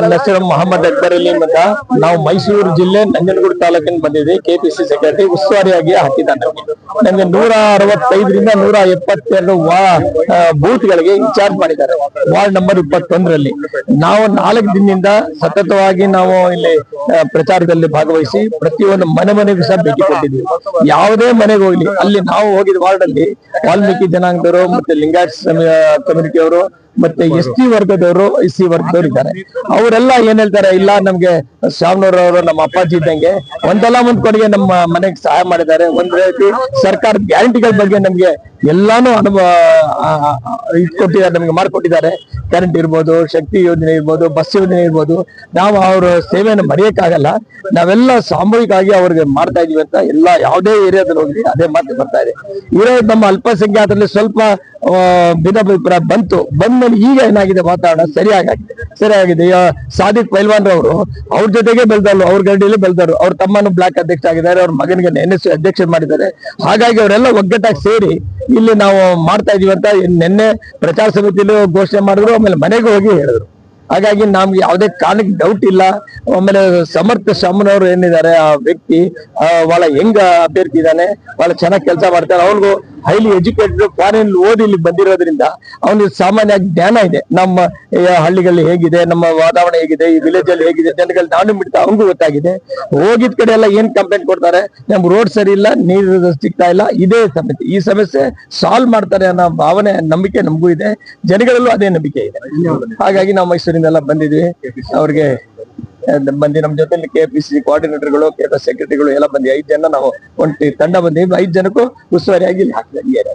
ನನ್ನ ಹೆಸರು ಮೊಹಮ್ಮದ್ ಅಕ್ಬರ್ ಅಲಿ ಅಂತ. ನಾವು ಮೈಸೂರು ಜಿಲ್ಲೆ ನಂಜನಗೂಡು ತಾಲೂಕಿನ ಬಂದಿದ್ವಿ. ಕೆಪಿಸಿ ಸೆಕ್ರೆಟರಿ ಉಸ್ತುವಾರಿಯಾಗಿ ಹಾಕಿದ್ದಾನೆ. ನಮ್ಗೆ 165ರಿಂದ 172 ಬೂತ್ ಗಳಿಗೆ ಇನ್ಚಾರ್ಜ್ ಮಾಡಿದ್ದಾರೆ. ವಾರ್ಡ್ ನಂಬರ್ 21ರಲ್ಲಿ ನಾವು 4 ದಿನದಿಂದ ಸತತವಾಗಿ ನಾವು ಇಲ್ಲಿ ಪ್ರಚಾರದಲ್ಲಿ ಭಾಗವಹಿಸಿ ಪ್ರತಿಯೊಂದು ಮನೆಗೂ ಸಹ ಭೇಟಿ ಕೊಟ್ಟಿದ್ವಿ. ಯಾವುದೇ ಮನೆಗೆ ಹೋಗ್ಲಿ, ಅಲ್ಲಿ ನಾವು ಹೋಗಿದ ವಾರ್ಡ್ ಅಲ್ಲಿ ವಾಲ್ಮೀಕಿ ಜನಾಂಗದವರು ಮತ್ತೆ ಲಿಂಗಾಯತ್ ಕಮ್ಯುನಿಟಿ ಅವರು ಮತ್ತೆ ST ವರ್ಗದವರು SC ವರ್ಗದವರು ಇದ್ದಾರೆ. ಅವರೆಲ್ಲ ಏನ್ ಹೇಳ್ತಾರೆ, ಇಲ್ಲ ನಮ್ಗೆ ಶಾಮ್ನೂರವರು ನಮ್ಮ ಅಪ್ಪಾಜಿ ಇದ್ದಂಗೆ ಒಂದಲ್ಲ ಒಂದ್ ಕೊನೆಗೆ ನಮ್ಮ ಮನೆಗೆ ಸಹಾಯ ಮಾಡಿದ್ದಾರೆ. ಒಂದ್ ರೀತಿ ಸರ್ಕಾರ ಗ್ಯಾರಂಟಿಗಳ ಬಗ್ಗೆ ನಮ್ಗೆ ಎಲ್ಲಾನು ಕೊಟ್ಟಿದ್ದಾರೆ, ನಮ್ಗೆ ಮಾಡ್ಕೊಟ್ಟಿದ್ದಾರೆ. ಕರೆಂಟ್ ಇರ್ಬೋದು, ಶಕ್ತಿ ಯೋಜನೆ ಇರ್ಬೋದು, ಬಸ್ ಯೋಜನೆ ಇರ್ಬೋದು. ನಾವು ಅವ್ರ ಸೇವೆಯನ್ನು ಮರೆಯಕ್ಕಾಗಲ್ಲ. ನಾವೆಲ್ಲ ಸಾಮೂಹಿಕವಾಗಿ ಅವ್ರಿಗೆ ಮಾಡ್ತಾ ಇದೀವಿ ಅಂತ ಎಲ್ಲ ಯಾವುದೇ ಏರಿಯಾದಲ್ಲಿ ಹೋಗಿ ಅದೇ ಮಾತು ಬರ್ತಾ ಇದೆ. ಇರೋದು ನಮ್ಮ ಅಲ್ಪಸಂಖ್ಯಾತರಲ್ಲಿ ಸ್ವಲ್ಪ ಭಿನ್ನಾಭಿಪ್ರಾಯ ಬಂದ್ಮೇಲೆ ಈಗ ಏನಾಗಿದೆ, ವಾತಾವರಣ ಸರಿಯಾಗಿದೆ. ಸಾದಿಕ್ ಪೈಲ್ವಾನ್ ರವರು ಅವ್ರ ಜೊತೆಗೆ ಬೆಳೆದವರು, ಅವ್ರ ಗಡಿಯಲ್ಲಿ ಬೆಳೆದವರು. ಅವ್ರ ತಮ್ಮನು ಬ್ಲಾಕ್ ಅಧ್ಯಕ್ಷ ಆಗಿದ್ದಾರೆ, ಅವ್ರ ಮಗನಿಗೆ NSC ಅಧ್ಯಕ್ಷ ಮಾಡಿದ್ದಾರೆ. ಹಾಗಾಗಿ ಅವರೆಲ್ಲ ಒಗ್ಗಟ್ಟಾಗಿ ಸೇರಿ ಇಲ್ಲಿ ನಾವು ಮಾಡ್ತಾ ಇದೀವಿ ಅಂತ ನಿನ್ನೆ ಪ್ರಚಾರ ಸಮಿತಿಯಲ್ಲಿ ಘೋಷಣೆ ಮಾಡಿದ್ರು. ಆಮೇಲೆ ಮನೆಗೆ ಹೋಗಿ ಹೇಳಿದ್ರು. ಹಾಗಾಗಿ ನಮ್ಗೆ ಯಾವುದೇ ಕಾರಣಕ್ಕೆ ಡೌಟ್ ಇಲ್ಲ. ಆಮೇಲೆ ಸಮರ್ಥ ಶಾಮನವರು ಏನಿದ್ದಾರೆ ಆ ವ್ಯಕ್ತಿ ಬಹಳ ಹೆಂಗ ಅಭ್ಯರ್ಥಿ ಇದ್ದಾನೆ, ಬಹಳ ಚೆನ್ನಾಗಿ ಕೆಲಸ ಮಾಡ್ತಾರೆ. ಅವ್ರಿಗೂ ಹೈಲಿ ಎಜುಕೇಟೆಡ್, ಫಾರಿನ್ ಓದಿ ಇಲ್ಲಿ ಬಂದಿರೋದ್ರಿಂದ ಅವನಿಗೆ ಸಾಮಾನ್ಯ ಜ್ಞಾನ ಇದೆ. ನಮ್ಮ ಹಳ್ಳಿಗಳಲ್ಲಿ ಹೇಗಿದೆ, ನಮ್ಮ ವಾತಾವರಣ ಹೇಗಿದೆ, ಈ ವಿಲೇಜ್ ಅಲ್ಲಿ ಹೇಗಿದೆ, ಜನಗಳು ನಾನು ಬಿಡ್ತಾ ಅವನಿಗೂ ಗೊತ್ತಾಗಿದೆ. ಹೋಗಿದ ಕಡೆ ಎಲ್ಲ ಏನ್ ಕಂಪ್ಲೇಂಟ್ ಕೊಡ್ತಾರೆ, ನಮ್ ರೋಡ್ ಸರಿ ಇಲ್ಲ, ನೀರು ಸಿಗ್ತಾ ಇಲ್ಲ, ಇದೇ ಸಮಸ್ಯೆ. ಈ ಸಮಸ್ಯೆ ಸಾಲ್ವ್ ಮಾಡ್ತಾರೆ ಅನ್ನೋ ಭಾವನೆ, ನಂಬಿಕೆ ನಮಗೂ ಇದೆ, ಜನಗಳಲ್ಲೂ ಅದೇ ನಂಬಿಕೆ ಇದೆ. ಹಾಗಾಗಿ ನಾವು ಮೈಸೂರಿನೆಲ್ಲ ಬಂದಿದ್ವಿ. ಅವ್ರಿಗೆ ಬಂದು ನಮ್ಮ ಜೊತೆ KPC ಕೋಆರ್ಡಿನೇಟರ್ಗಳು, ಸೆಕ್ರೆಟರಿಗಳು ಎಲ್ಲ ಬಂದು 5 ಜನ ನಾವು ಒಂದು ತಂಡ ಬಂದಿದ್ವಿ. 5 ಜನಕ್ಕೂ ಉಸ್ತುವಾರಿಯಾಗಿ ಇಲ್ಲಿ ಹಾಕಿದ್ದಾರೆ.